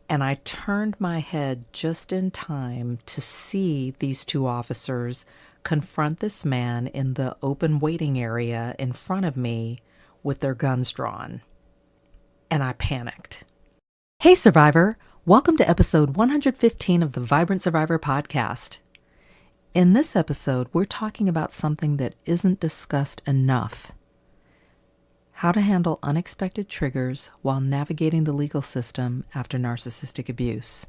And I turned my head just in time to see these two officers confront this man in the open waiting area in front of me with their guns drawn. And I panicked. Hey, Survivor! Welcome to episode 115 of the Vibrant Survivor podcast. In this episode, we're talking about something that isn't discussed enough. How to handle unexpected triggers while navigating the legal system after narcissistic abuse.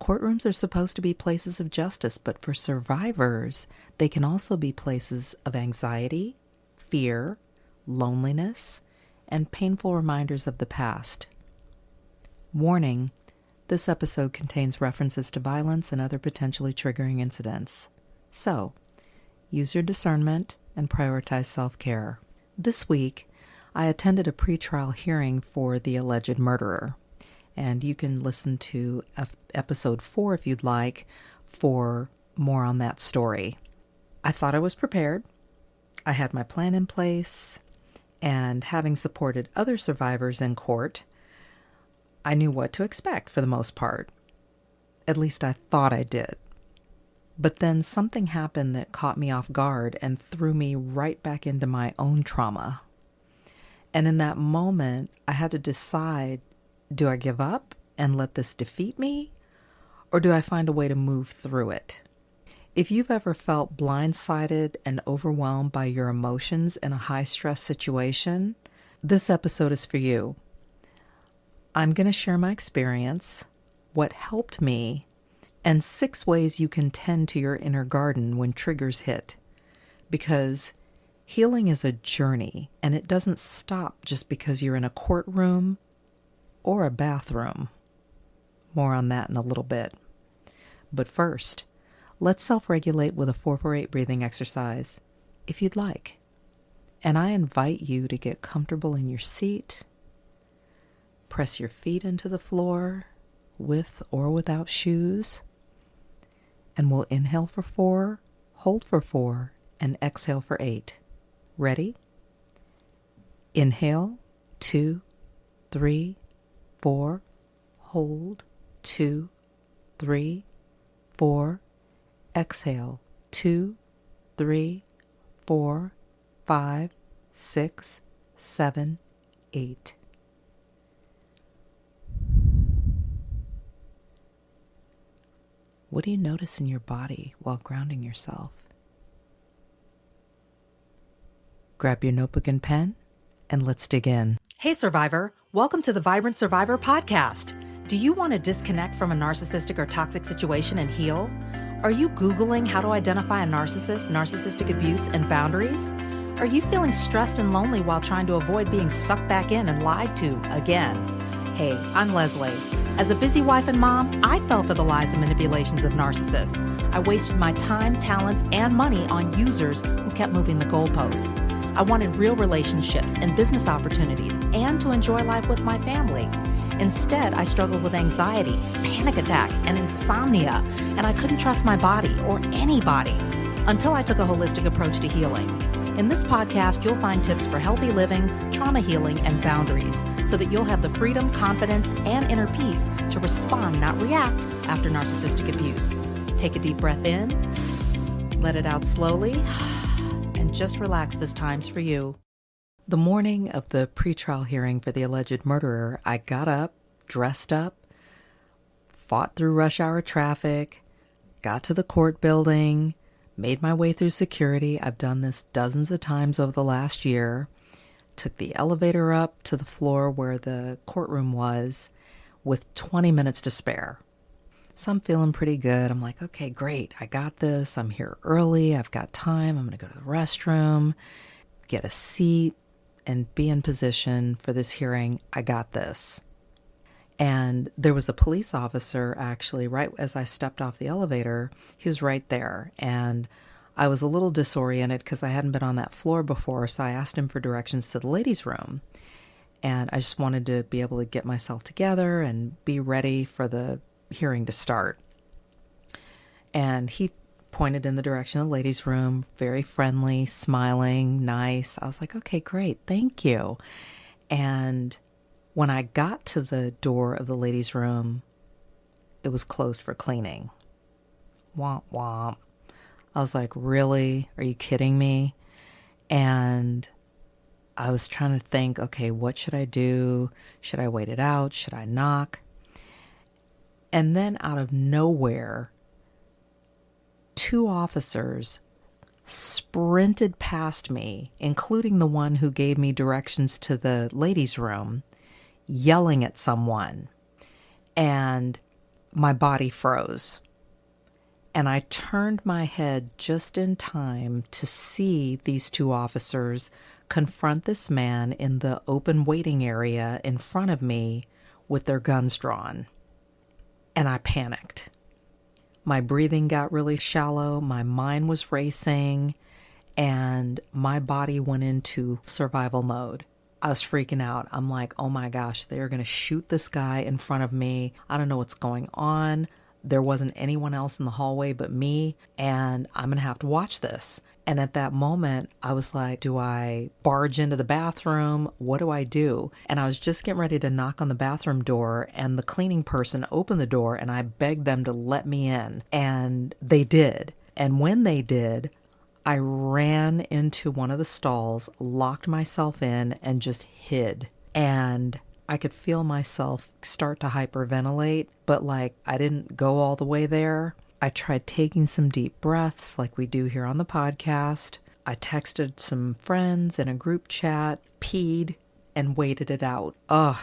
Courtrooms are supposed to be places of justice, but for survivors, they can also be places of anxiety, fear, loneliness, and painful reminders of the past. Warning, this episode contains references to violence and other potentially triggering incidents. So, use your discernment and prioritize self-care. This week, I attended a pretrial hearing for the alleged murderer, and you can listen to episode 4 if you'd like for more on that story. I thought I was prepared. I had my plan in place, and having supported other survivors in court, I knew what to expect for the most part. At least I thought I did. But then something happened that caught me off guard and threw me right back into my own trauma. And in that moment, I had to decide, do I give up and let this defeat me? Or do I find a way to move through it? If you've ever felt blindsided and overwhelmed by your emotions in a high-stress situation, this episode is for you. I'm going to share my experience, what helped me, and 6 ways you can tend to your inner garden when triggers hit. Because healing is a journey, and it doesn't stop just because you're in a courtroom or a bathroom. More on that in a little bit. But first, let's self-regulate with a 4-4-8 breathing exercise, if you'd like. And I invite you to get comfortable in your seat. Press your feet into the floor, with or without shoes. And we'll inhale for 4, hold for 4, and exhale for 8. Ready? Inhale, 2, 3, 4. Hold, 2, 3, 4. Exhale, 2, 3, 4, 5, 6, 7, 8. What do you notice in your body while grounding yourself? Grab your notebook and pen, and let's dig in. Hey, Survivor! Welcome to the Vibrant Survivor podcast. Do you want to disconnect from a narcissistic or toxic situation and heal? Are you Googling how to identify a narcissist, narcissistic abuse, and boundaries? Are you feeling stressed and lonely while trying to avoid being sucked back in and lied to again? Hey, I'm Lesley. As a busy wife and mom, I fell for the lies and manipulations of narcissists. I wasted my time, talents, and money on users who kept moving the goalposts. I wanted real relationships and business opportunities and to enjoy life with my family. Instead, I struggled with anxiety, panic attacks, and insomnia, and I couldn't trust my body or anybody until I took a holistic approach to healing. In this podcast, you'll find tips for healthy living, trauma healing, and boundaries so that you'll have the freedom, confidence, and inner peace to respond, not react, after narcissistic abuse. Take a deep breath in, let it out slowly, and just relax. This time's for you. The morning of the pretrial hearing for the alleged murderer, I got up, dressed up, fought through rush hour traffic, got to the court building, made my way through security. I've done this dozens of times over the last year. Took the elevator up to the floor where the courtroom was with 20 minutes to spare. So I'm feeling pretty good. I'm like, okay, great. I got this. I'm here early. I've got time. I'm going to go to the restroom, get a seat, and be in position for this hearing. I got this. And there was a police officer actually right as I stepped off the elevator. He was right there. And I was a little disoriented because I hadn't been on that floor before. So I asked him for directions to the ladies' room. And I just wanted to be able to get myself together and be ready for the hearing to start. And he pointed in the direction of the ladies' room, very friendly, smiling, nice. I was like, okay, great. Thank you. And When I got to the door of the ladies' room, it was closed for cleaning. Womp womp. I was like, really? Are you kidding me? And I was trying to think, okay, what should I do? Should I wait it out? Should I knock? And then out of nowhere, two officers sprinted past me, including the one who gave me directions to the ladies' room, yelling at someone. And my body froze. And I turned my head just in time to see these two officers confront this man in the open waiting area in front of me with their guns drawn. And I panicked. My breathing got really shallow, my mind was racing, and my body went into survival mode. I was freaking out. I'm like, oh my gosh, they're going to shoot this guy in front of me. I don't know what's going on. There wasn't anyone else in the hallway but me, and I'm going to have to watch this. And at that moment, I was like, do I barge into the bathroom? What do I do? And I was just getting ready to knock on the bathroom door, and the cleaning person opened the door, and I begged them to let me in. And they did. And when they did, I ran into one of the stalls, locked myself in, and just hid. And I could feel myself start to hyperventilate, but like I didn't go all the way there. I tried taking some deep breaths like we do here on the podcast. I texted some friends in a group chat, peed, and waited it out. The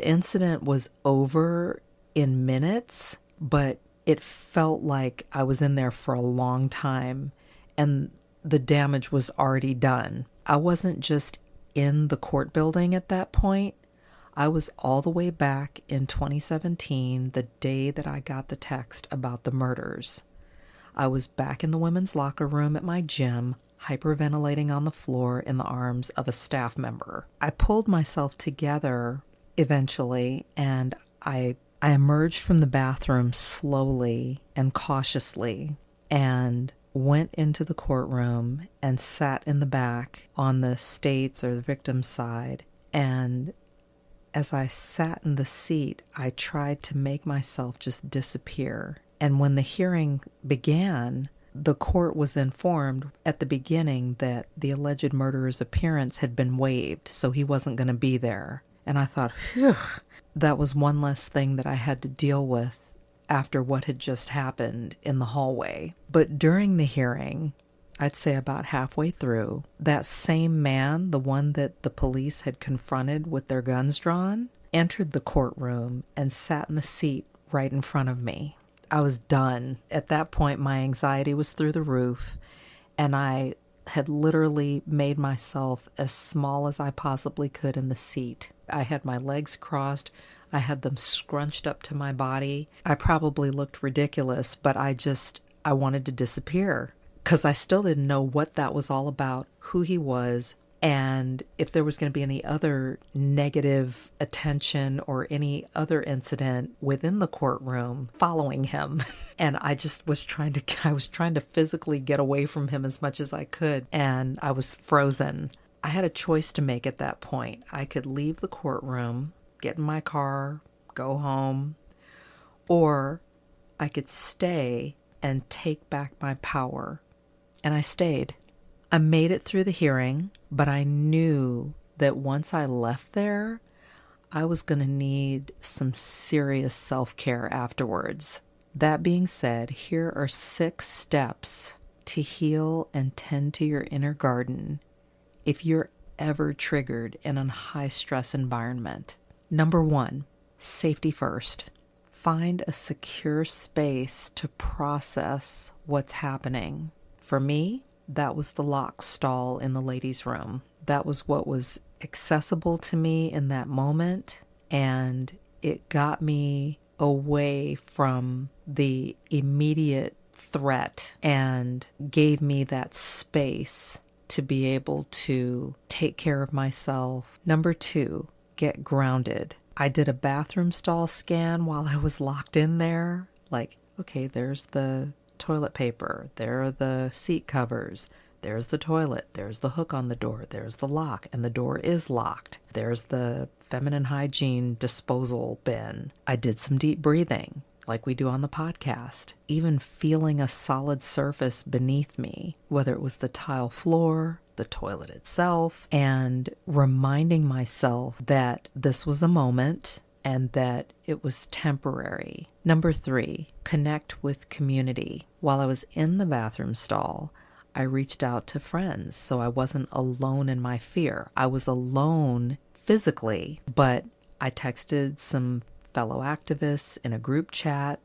incident was over in minutes, but it felt like I was in there for a long time and the damage was already done. I wasn't just in the court building at that point. I was all the way back in 2017, the day that I got the text about the murders. I was back in the women's locker room at my gym, hyperventilating on the floor in the arms of a staff member. I pulled myself together eventually, and I emerged from the bathroom slowly and cautiously and went into the courtroom and sat in the back on the state's or the victim's side. And as I sat in the seat, I tried to make myself just disappear. And when the hearing began, the court was informed at the beginning that the alleged murderer's appearance had been waived, so he wasn't going to be there. And I thought, phew, that was one less thing that I had to deal with after what had just happened in the hallway. But during the hearing, I'd say about halfway through, that same man, the one that the police had confronted with their guns drawn, entered the courtroom and sat in the seat right in front of me. I was done. At that point, my anxiety was through the roof, and I had literally made myself as small as I possibly could in the seat. I had my legs crossed. I had them scrunched up to my body. I probably looked ridiculous, but I wanted to disappear because I still didn't know what that was all about, who he was, and if there was going to be any other negative attention or any other incident within the courtroom following him. And I was trying to physically get away from him as much as I could, and I was frozen. I had a choice to make at that point. I could leave the courtroom, get in my car, go home, or I could stay and take back my power. And I stayed. I made it through the hearing, but I knew that once I left there, I was going to need some serious self-care afterwards. That being said, here are 6 steps to heal and tend to your inner garden if you're ever triggered in a high-stress environment. Number 1, safety first. Find a secure space to process what's happening. For me, that was the locked stall in the ladies' room. That was what was accessible to me in that moment, and it got me away from the immediate threat and gave me that space to be able to take care of myself. Number 2, get grounded. I did a bathroom stall scan while I was locked in there. Like, okay, there's the toilet paper, there are the seat covers, There's the toilet. There's the hook on the door. There's the lock, and the door is locked. There's the feminine hygiene disposal bin. I did some deep breathing, like we do on the podcast. Even feeling a solid surface beneath me, whether it was the tile floor, the toilet itself, and reminding myself that this was a moment and that it was temporary. Number 3, connect with community. While I was in the bathroom stall, I reached out to friends so I wasn't alone in my fear. I was alone physically, but I texted some fellow activists in a group chat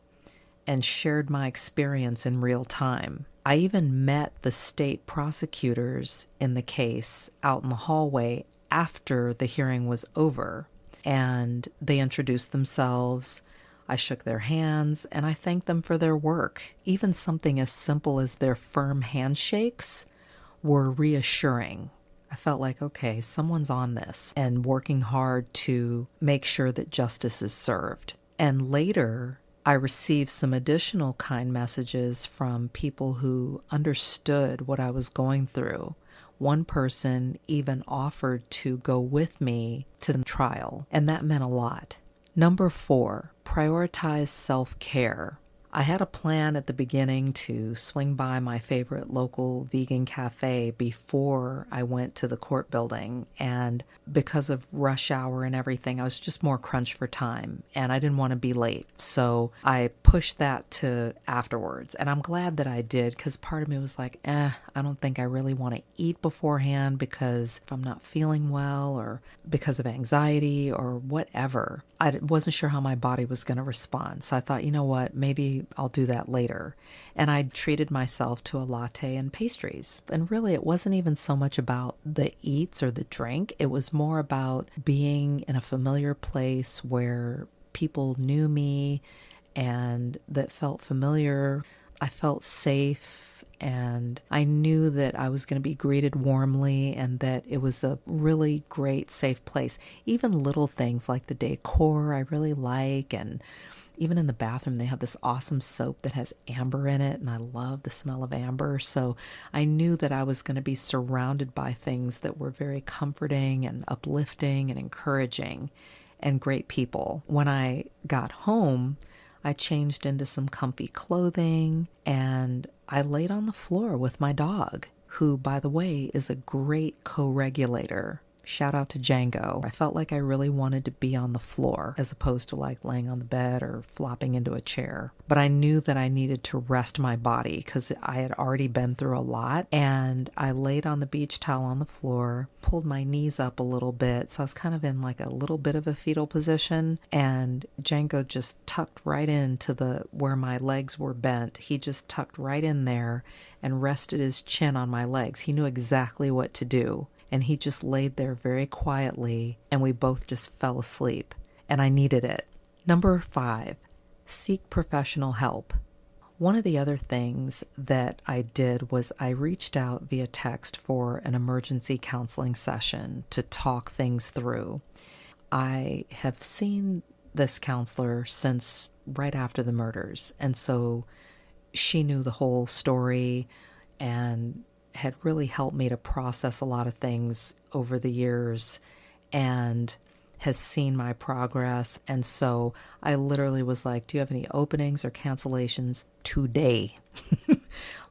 and shared my experience in real time. I even met the state prosecutors in the case out in the hallway after the hearing was over, and they introduced themselves. I shook their hands and I thanked them for their work. Even something as simple as their firm handshakes were reassuring. I felt like, okay, someone's on this and working hard to make sure that justice is served. And later, I received some additional kind messages from people who understood what I was going through. One person even offered to go with me to the trial, and that meant a lot. Number 4, prioritize self-care. I had a plan at the beginning to swing by my favorite local vegan cafe before I went to the court building, and because of rush hour and everything, I was just more crunched for time and I didn't want to be late. So I pushed that to afterwards, and I'm glad that I did, because part of me was like, I don't think I really want to eat beforehand because if I'm not feeling well or because of anxiety or whatever, I wasn't sure how my body was going to respond. So I thought, you know what, maybe I'll do that later. And I treated myself to a latte and pastries. And really, it wasn't even so much about the eats or the drink. It was more about being in a familiar place where people knew me and that felt familiar. I felt safe. And I knew that I was going to be greeted warmly and that it was a really great, safe place. Even little things like the decor I really like. And even in the bathroom, they have this awesome soap that has amber in it. And I love the smell of amber. So I knew that I was going to be surrounded by things that were very comforting and uplifting and encouraging and great people. When I got home, I changed into some comfy clothing and I laid on the floor with my dog, who, by the way, is a great co-regulator. Shout out to Django. I felt like I really wanted to be on the floor as opposed to like laying on the bed or flopping into a chair. But I knew that I needed to rest my body because I had already been through a lot. And I laid on the beach towel on the floor, pulled my knees up a little bit. So I was kind of in like a little bit of a fetal position. And Django just tucked right into where my legs were bent. He just tucked right in there and rested his chin on my legs. He knew exactly what to do. And he just laid there very quietly, and we both just fell asleep. And I needed it. Number 5, seek professional help. One of the other things that I did was I reached out via text for an emergency counseling session to talk things through. I have seen this counselor since right after the murders, and so she knew the whole story and had really helped me to process a lot of things over the years and has seen my progress. And so I literally was like, do you have any openings or cancellations today?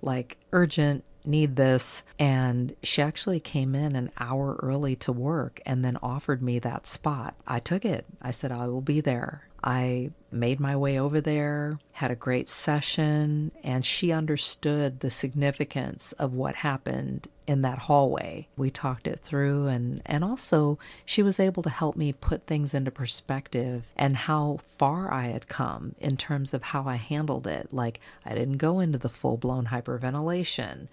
Like urgent, need this. And she actually came in an hour early to work and then offered me that spot. I took it. I said, I will be there. I made my way over there, had a great session, and she understood the significance of what happened in that hallway. We talked it through, and also she was able to help me put things into perspective and how far I had come in terms of how I handled it. Like, I didn't go into the full-blown hyperventilation.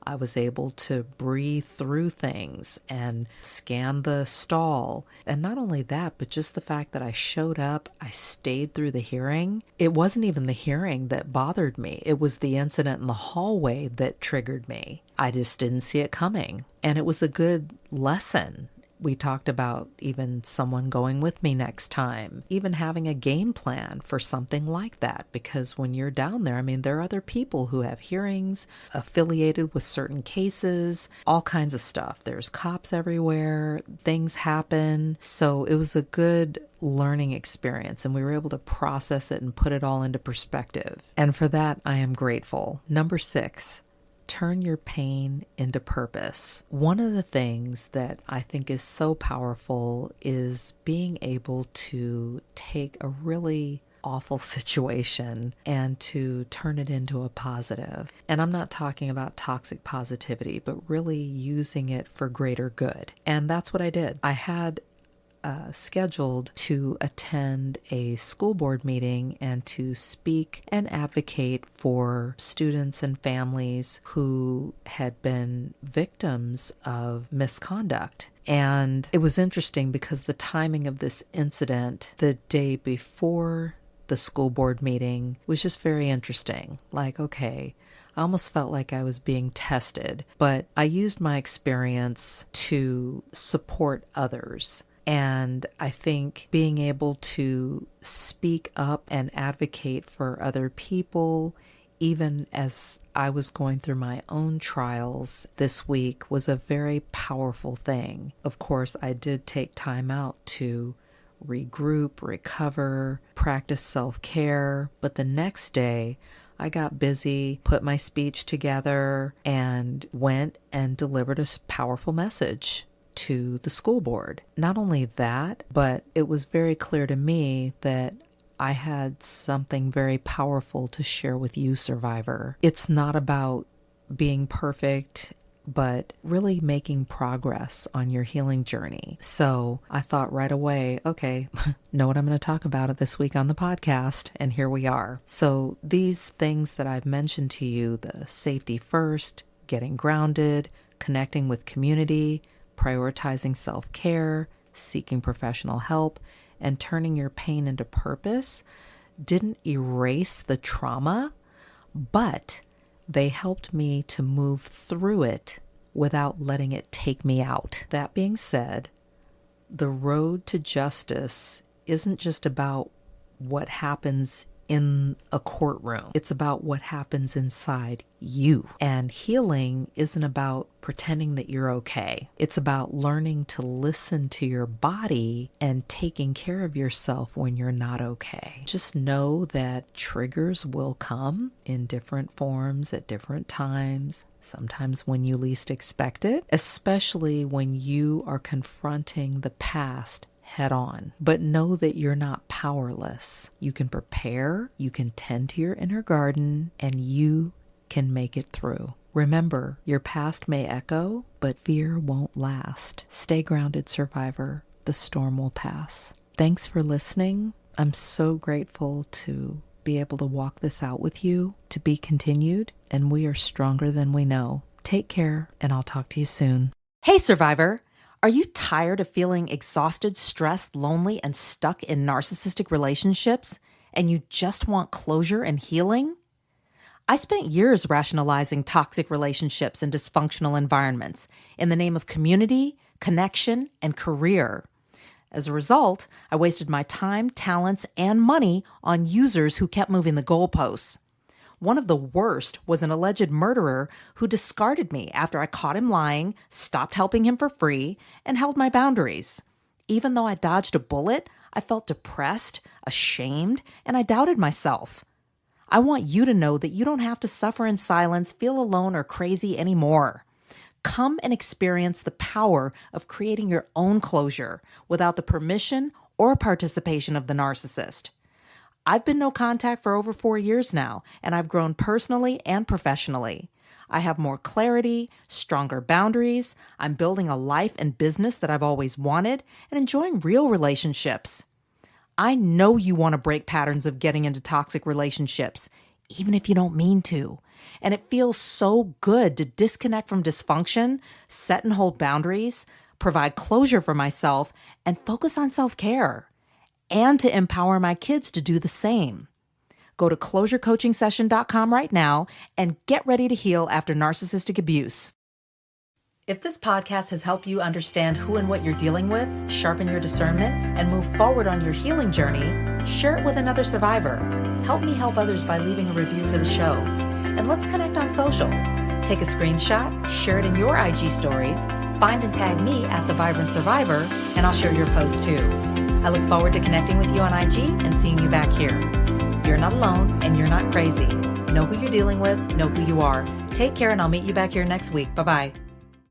I was able to breathe through things and scan the stall. And not only that, but just the fact that I showed up, I stayed through the hearing. It wasn't even the hearing that bothered me. It was the incident in the hallway that triggered me. I just didn't see it coming. And it was a good lesson We talked about even someone going with me next time, even having a game plan for something like that. Because when you're down there, I mean, there are other people who have hearings affiliated with certain cases, all kinds of stuff. There's cops everywhere, things happen. So it was a good learning experience, and we were able to process it and put it all into perspective. And for that, I am grateful. Number 6. Turn your pain into purpose. One of the things that I think is so powerful is being able to take a really awful situation and to turn it into a positive. And I'm not talking about toxic positivity, but really using it for greater good. And that's what I did. I had scheduled to attend a school board meeting and to speak and advocate for students and families who had been victims of misconduct. And it was interesting because the timing of this incident, the day before the school board meeting, was just very interesting. Like, okay, I almost felt like I was being tested, but I used my experience to support others. And I think being able to speak up and advocate for other people, even as I was going through my own trials this week, was a very powerful thing. Of course, I did take time out to regroup, recover, practice self-care. But the next day, I got busy, put my speech together, and went and delivered a powerful message to the school board. Not only that, but it was very clear to me that I had something very powerful to share with you, survivor. It's not about being perfect, but really making progress on your healing journey. So I thought right away, okay, know what I'm going to talk about this week on the podcast, and here we are. So these things that I've mentioned to you, the safety first, getting grounded, connecting with community, prioritizing self-care, seeking professional help, and turning your pain into purpose, didn't erase the trauma, but they helped me to move through it without letting it take me out. That being said, the road to justice isn't just about what happens in a courtroom. It's about what happens inside you. And healing isn't about pretending that you're okay. It's about learning to listen to your body and taking care of yourself when you're not okay. Just know that triggers will come in different forms at different times, sometimes when you least expect it, especially when you are confronting the past head on. But know that you're not powerless. You can prepare, you can tend to your inner garden, and you can make it through. Remember, your past may echo, but fear won't last. Stay grounded, survivor. The storm will pass. Thanks for listening. I'm so grateful to be able to walk this out with you, to be continued, and we are stronger than we know. Take care, and I'll talk to you soon. Hey, survivor! Are you tired of feeling exhausted, stressed, lonely, and stuck in narcissistic relationships, and you just want closure and healing? I spent years rationalizing toxic relationships and dysfunctional environments in the name of community, connection, and career. As a result, I wasted my time, talents, and money on users who kept moving the goalposts. One of the worst was an alleged murderer who discarded me after I caught him lying, stopped helping him for free, and held my boundaries. Even though I dodged a bullet, I felt depressed, ashamed, and I doubted myself. I want you to know that you don't have to suffer in silence, feel alone, or crazy anymore. Come and experience the power of creating your own closure without the permission or participation of the narcissist. I've been no contact for over 4 years now, and I've grown personally and professionally. I have more clarity, stronger boundaries. I'm building a life and business that I've always wanted and enjoying real relationships. I know you want to break patterns of getting into toxic relationships, even if you don't mean to. And it feels so good to disconnect from dysfunction, set and hold boundaries, provide closure for myself, and focus on self-care. And to empower my kids to do the same. Go to closurecoachingsession.com right now and get ready to heal after narcissistic abuse. If this podcast has helped you understand who and what you're dealing with, sharpen your discernment, and move forward on your healing journey, share it with another survivor. Help me help others by leaving a review for the show. And let's connect on social. Take a screenshot, share it in your IG stories, find and tag me at The Vibrant Survivor, and I'll share your post too. I look forward to connecting with you on IG and seeing you back here. You're not alone and you're not crazy. Know who you're dealing with, know who you are. Take care, and I'll meet you back here next week. Bye-bye.